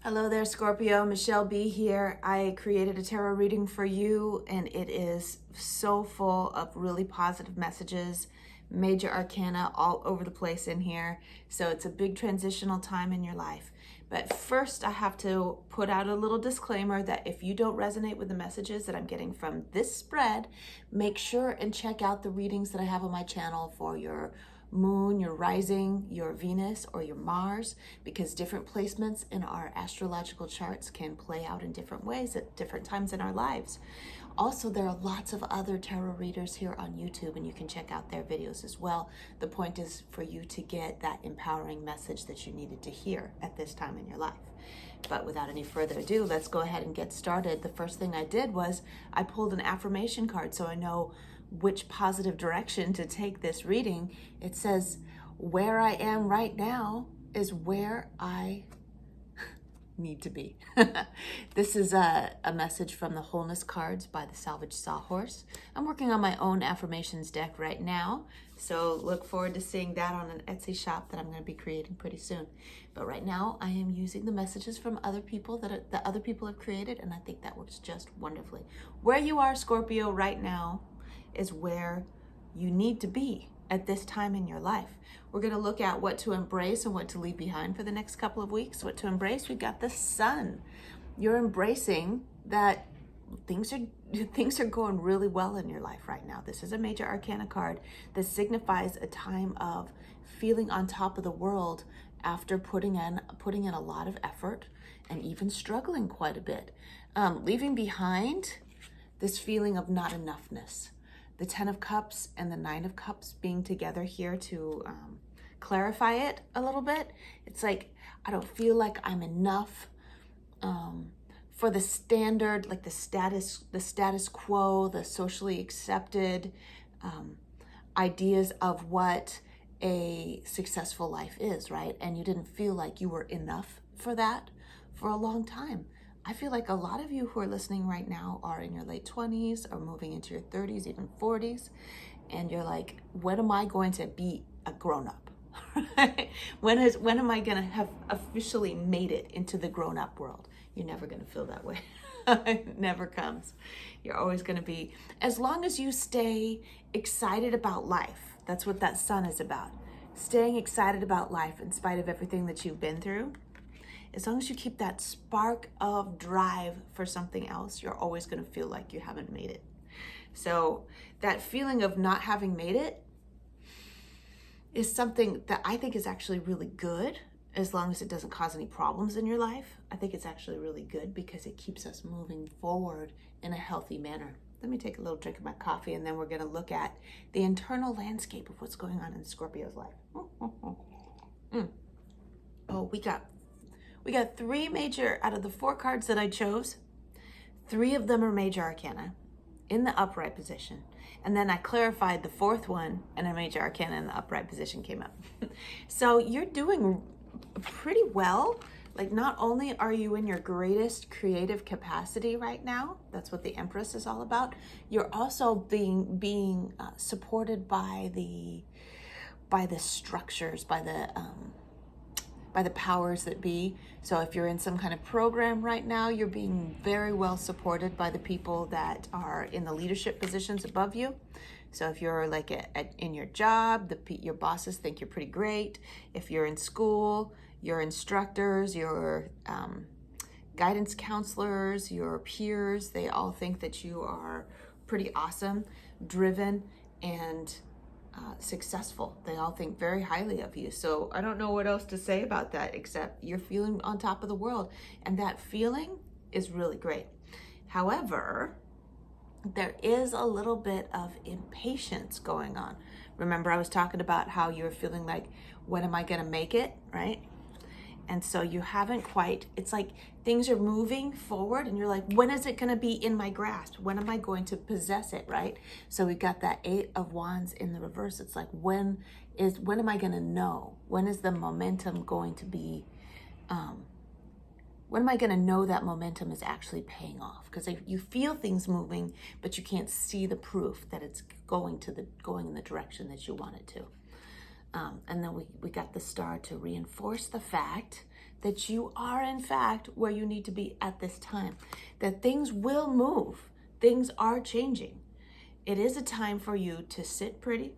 Hello there, Scorpio. Michelle B here. I created a tarot reading for you, and it is so full of really positive messages, major arcana all over the place in here. So it's a big transitional time in your life. But first, I have to put out a little disclaimer that if you don't resonate with the messages that I'm getting from this spread, make sure and check out the readings that I have on my channel for your moon, your rising, your Venus, or your Mars, because different placements in our astrological charts can play out in different ways at different times in our lives. Also, there are lots of other tarot readers here on YouTube, and you can check out their videos as well. The point is for you to get that empowering message that you needed to hear at this time in your life. But without any further ado, let's go ahead and get started. The first thing I did was I pulled an affirmation card so I know which positive direction to take this reading. It says, where I am right now is where I need to be. This is a message from the Wholeness cards by the Salvage Sawhorse. I'm working on my own affirmations deck right now, so look forward to seeing that on an Etsy shop that I'm going to be creating pretty soon. But right now I am using the messages from other people that other people have created, and I think that works just wonderfully. Where you are, Scorpio, right now is where you need to be at this time in your life. We're going to look at what to embrace and what to leave behind for the next couple of weeks. What to embrace, we've got the Sun. You're embracing that things are going really well in your life right now. This is a major arcana card that signifies a time of feeling on top of the world after putting in a lot of effort and even struggling quite a bit. Leaving behind this feeling of not enoughness. The 10 of Cups and the 9 of Cups being together here to clarify it a little bit. It's like, I don't feel like I'm enough for the standard, like the status quo, the socially accepted ideas of what a successful life is, right? And you didn't feel like you were enough for that for a long time. I feel like a lot of you who are listening right now are in your late 20s or moving into your 30s, even 40s. And you're like, when am I going to be a grown-up? When am I going to have officially made it into the grown-up world? You're never going to feel that way. It never comes. You're always going to be, as long as you stay excited about life. That's what that Sun is about. Staying excited about life in spite of everything that you've been through. As long as you keep that spark of drive for something else, you're always going to feel like you haven't made it. So that feeling of not having made it is something that I think is actually really good, as long as it doesn't cause any problems in your life. I think it's actually really good because it keeps us moving forward in a healthy manner. Let me take a little drink of my coffee, and then we're going to look at the internal landscape of what's going on in Scorpio's life. Oh, we got three major, out of the 4 cards that I chose, 3 of them are major arcana in the upright position. And then I clarified the 4th one, and a major arcana in the upright position came up. So you're doing pretty well. Like, not only are you in your greatest creative capacity right now, that's what the Empress is all about, you're also being supported by the structures, by the powers that be. So if you're in some kind of program right now, you're being very well supported by the people that are in the leadership positions above you. So if you're like in your job, your bosses think you're pretty great. If you're in school, your instructors, your guidance counselors, your peers, they all think that you are pretty awesome, driven, and successful. They all think very highly of you. So I don't know what else to say about that, except you're feeling on top of the world, and that feeling is really great. However, there is a little bit of impatience going on. Remember, I was talking about how you were feeling like, when am I going to make it, right? And so you haven't quite, it's like things are moving forward and you're like, when is it going to be in my grasp? When am I going to possess it, right? So we've got that 8 of Wands in the reverse. It's like, when am I going to know? When is the momentum going to be, when am I going to know that momentum is actually paying off? Because you feel things moving, but you can't see the proof that it's going in the direction that you want it to. And then we got the Star to reinforce the fact that you are in fact where you need to be at this time, that things will move, things are changing. It is a time for you to sit pretty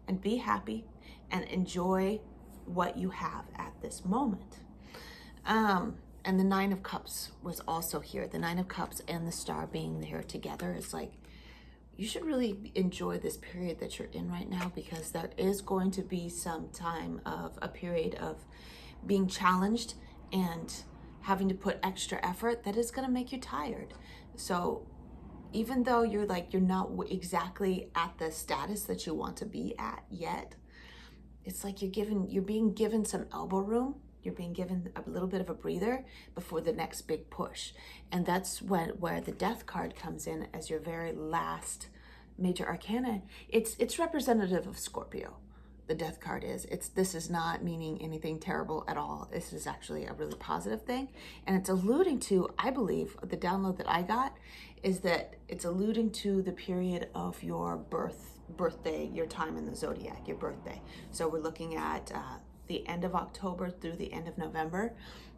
and be happy and enjoy what you have at this moment. And the Nine of Cups was also here. The Nine of Cups and the Star being here together is like, you should really enjoy this period that you're in right now, because there is going to be some time of a period of being challenged and having to put extra effort that is going to make you tired. So even though you're not exactly at the status that you want to be at yet, it's like you're being given some elbow room. You're being given a little bit of a breather before the next big push. And that's where the Death card comes in as your very last major arcana. It's representative of Scorpio. The Death card is. This is not meaning anything terrible at all. This is actually a really positive thing. And it's alluding to, I believe, the download that I got is that it's alluding to the period of your birthday, your time in the zodiac, your birthday. So we're looking at the end of October through the end of November.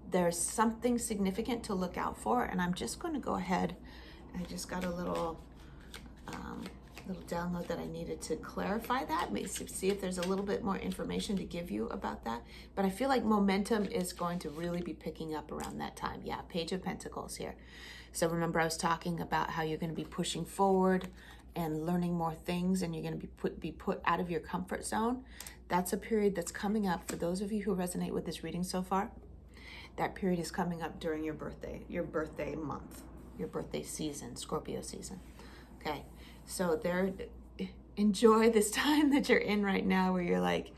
There's something significant to look out for, and I'm just going to go ahead. I just got a little download that I needed to clarify that, maybe see if there's a little bit more information to give you about that. But I feel like momentum is going to really be picking up around that time. Yeah, Page of Pentacles here. So remember, I was talking about how you're going to be pushing forward and learning more things, and you're going to be put out of your comfort zone. That's a period that's coming up for those of you who resonate with this reading so far. That period is coming up during your birthday month, your birthday season, Scorpio season. Okay, so enjoy this time that you're in right now, where you're like,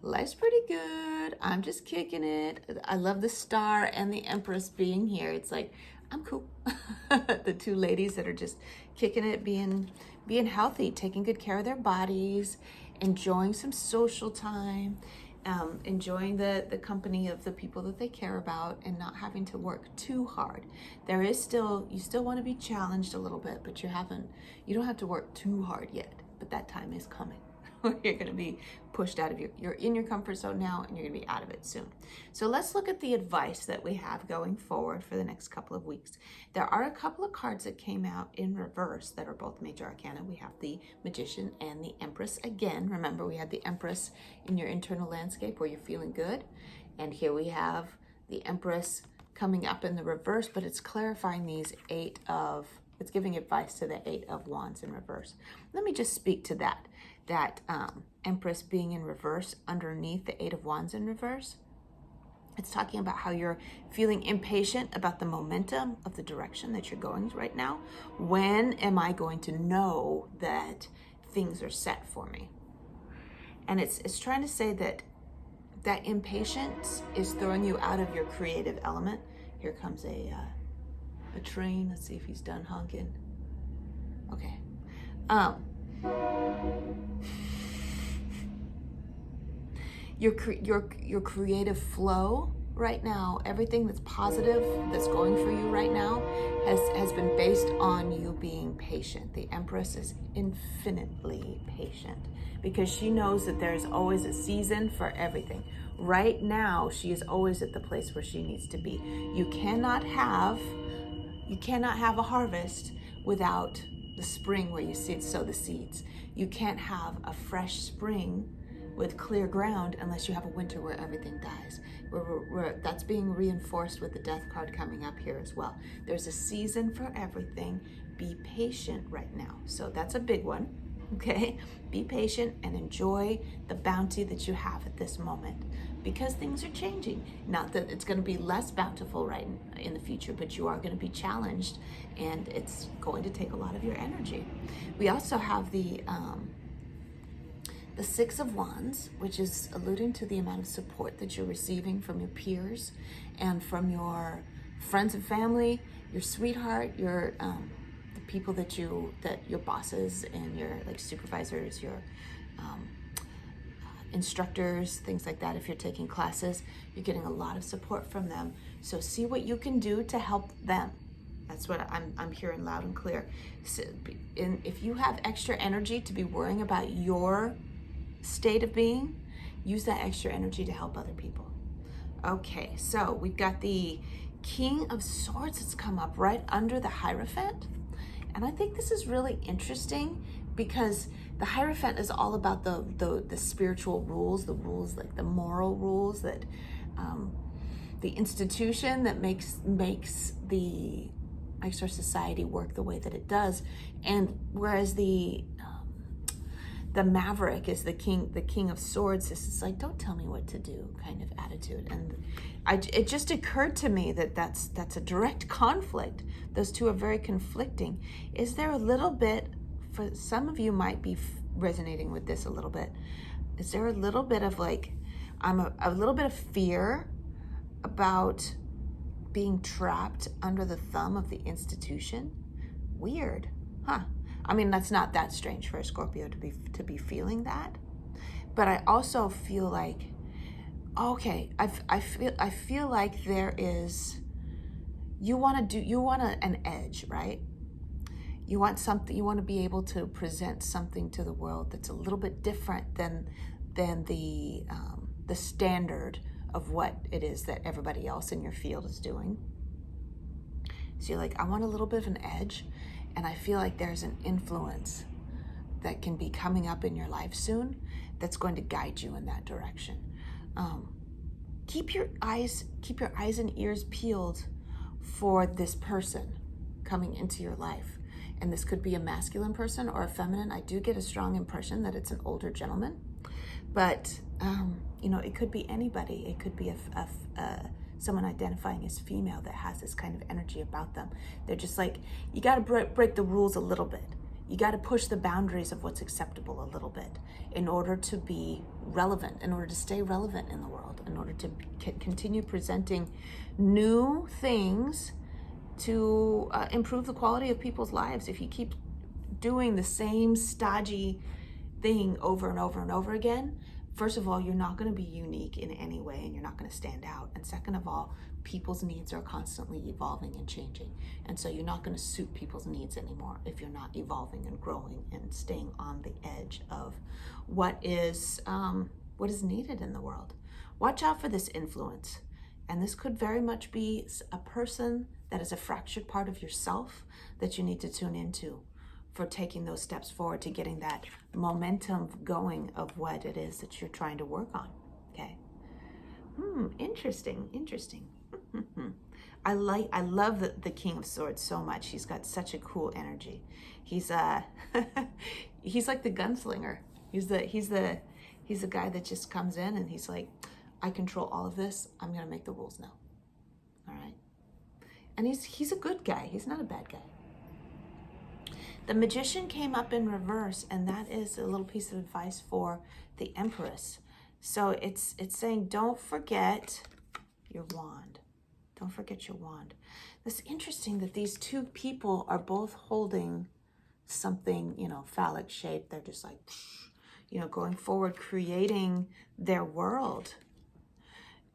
life's pretty good, I'm just kicking it. I love the Star and the Empress being here. It's like, I'm cool. The two ladies that are just kicking it, being healthy, taking good care of their bodies, enjoying some social time, enjoying the company of the people that they care about, and not having to work too hard. You still want to be challenged a little bit, but you don't have to work too hard yet, but that time is coming. You're going to be pushed out of you're in your comfort zone now, and you're going to be out of it soon. So let's look at the advice that we have going forward for the next couple of weeks. There are a couple of cards that came out in reverse that are both major arcana. We have the Magician and the Empress again. Remember, we had the Empress in your internal landscape where you're feeling good. And here we have the Empress coming up in the reverse, but it's clarifying it's giving advice to the Eight of Wands in reverse. Let me just speak to that Empress being in reverse underneath the Eight of Wands in reverse. It's talking about how you're feeling impatient about the momentum of the direction that you're going right now. When am I going to know that things are set for me? And it's trying to say that impatience is throwing you out of your creative element. Here comes a train. Let's see if he's done honking. Okay. Your creative flow right now, everything that's positive that's going for you right now has been based on you being patient. The Empress is infinitely patient because she knows that there's always a season for everything. Right now, she is always at the place where she needs to be. You cannot have a harvest without the spring where you sow the seeds. You can't have a fresh spring with clear ground unless you have a winter where everything dies. That's being reinforced with the Death card coming up here as well. There's a season for everything. Be patient right now. So that's a big one, okay? Be patient and enjoy the bounty that you have at this moment, because things are changing. Not that it's going to be less bountiful right in the future, but you are going to be challenged, and it's going to take a lot of your energy. We also have the Six of Wands, which is alluding to the amount of support that you're receiving from your peers and from your friends and family, your sweetheart, your the people that your bosses and your supervisors, your instructors, things like that. If you're taking classes, you're getting a lot of support from them. So see what you can do to help them. That's what I'm hearing loud and clear. So, if you have extra energy to be worrying about your state of being, use that extra energy to help other people. Okay, so we've got the King of Swords that's come up right under the Hierophant. And I think this is really interesting because the Hierophant is all about the spiritual rules, the rules, like the moral rules that the institution that makes our society work the way that it does. And whereas the Maverick is the king of swords. This is like, don't tell me what to do kind of attitude. And it just occurred to me that that's a direct conflict. Those two are very conflicting. Is there a little bit, for some of you might be resonating with this a little bit, is there a little bit of like, a little bit of fear about being trapped under the thumb of the institution? Weird, huh? I mean, that's not that strange for a Scorpio to be feeling that, but I also feel like, okay, I feel like there is, you want an edge, right? You want something, you want to be able to present something to the world that's a little bit different than the standard of what it is that everybody else in your field is doing. So you're like, I want a little bit of an edge. And I feel like there's an influence that can be coming up in your life soon that's going to guide you in that direction. Keep your eyes and ears peeled for this person coming into your life. And this could be a masculine person or a feminine. I do get a strong impression that it's an older gentleman. But, it could be anybody. It could be someone identifying as female that has this kind of energy about them. They're just like, you got to break the rules a little bit. You got to push the boundaries of what's acceptable a little bit in order to be relevant, in order to stay relevant in the world, in order to continue presenting new things to improve the quality of people's lives. If you keep doing the same stodgy thing over and over and over again, first of all, you're not going to be unique in any way and you're not going to stand out. And second of all, people's needs are constantly evolving and changing. And so you're not going to suit people's needs anymore if you're not evolving and growing and staying on the edge of what is needed in the world. Watch out for this influence. And this could very much be a person that is a fractured part of yourself that you need to tune into for taking those steps forward to getting that momentum going of what it is that you're trying to work on. Okay. Interesting. I love the King of Swords so much. He's got such a cool energy. He's he's like the gunslinger. He's the guy that just comes in and he's like, I control all of this. I'm gonna make the rules now. All right. And he's a good guy. He's not a bad guy. The Magician came up in reverse, and that is a little piece of advice for the Empress. So it's saying, don't forget your wand. Don't forget your wand. It's interesting that these two people are both holding something, phallic shape. They're just like, going forward, creating their world.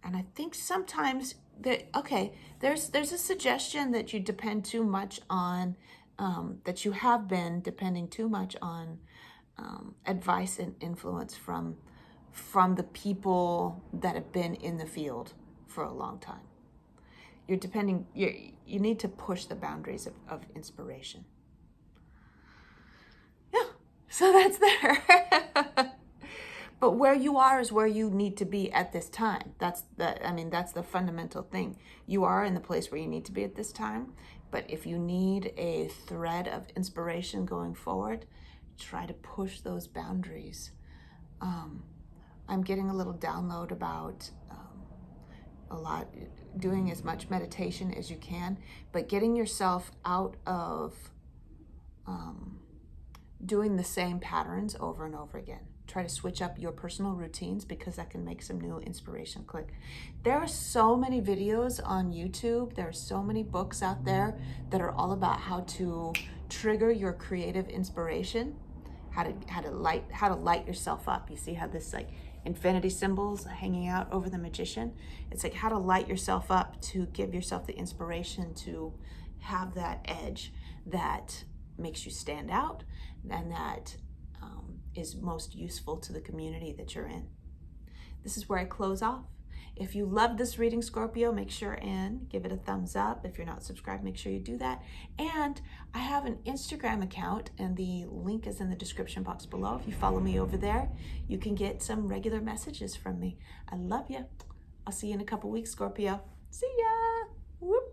And I think sometimes there's a suggestion that you depend too much on, that you have been depending too much on advice and influence from the people that have been in the field for a long time. You need to push the boundaries of inspiration. Yeah, so that's there. But where you are is where you need to be at this time. That's the fundamental thing. You are in the place where you need to be at this time. But if you need a thread of inspiration going forward, try to push those boundaries. I'm getting a little download about doing as much meditation as you can, but getting yourself out of doing the same patterns over and over again. Try to switch up your personal routines because that can make some new inspiration click. There are so many videos on YouTube. There are so many books out there that are all about how to trigger your creative inspiration, how to light yourself up. You see how this like infinity symbols hanging out over the Magician? It's like how to light yourself up to give yourself the inspiration to have that edge that makes you stand out and that is most useful to the community that you're in. This is where I close off. If you love this reading, Scorpio, make sure and give it a thumbs up. If you're not subscribed, make sure you do that. And I have an Instagram account, and the link is in the description box below. If you follow me over there, you can get some regular messages from me. I love you. I'll see you in a couple weeks, Scorpio. See ya. Whoop.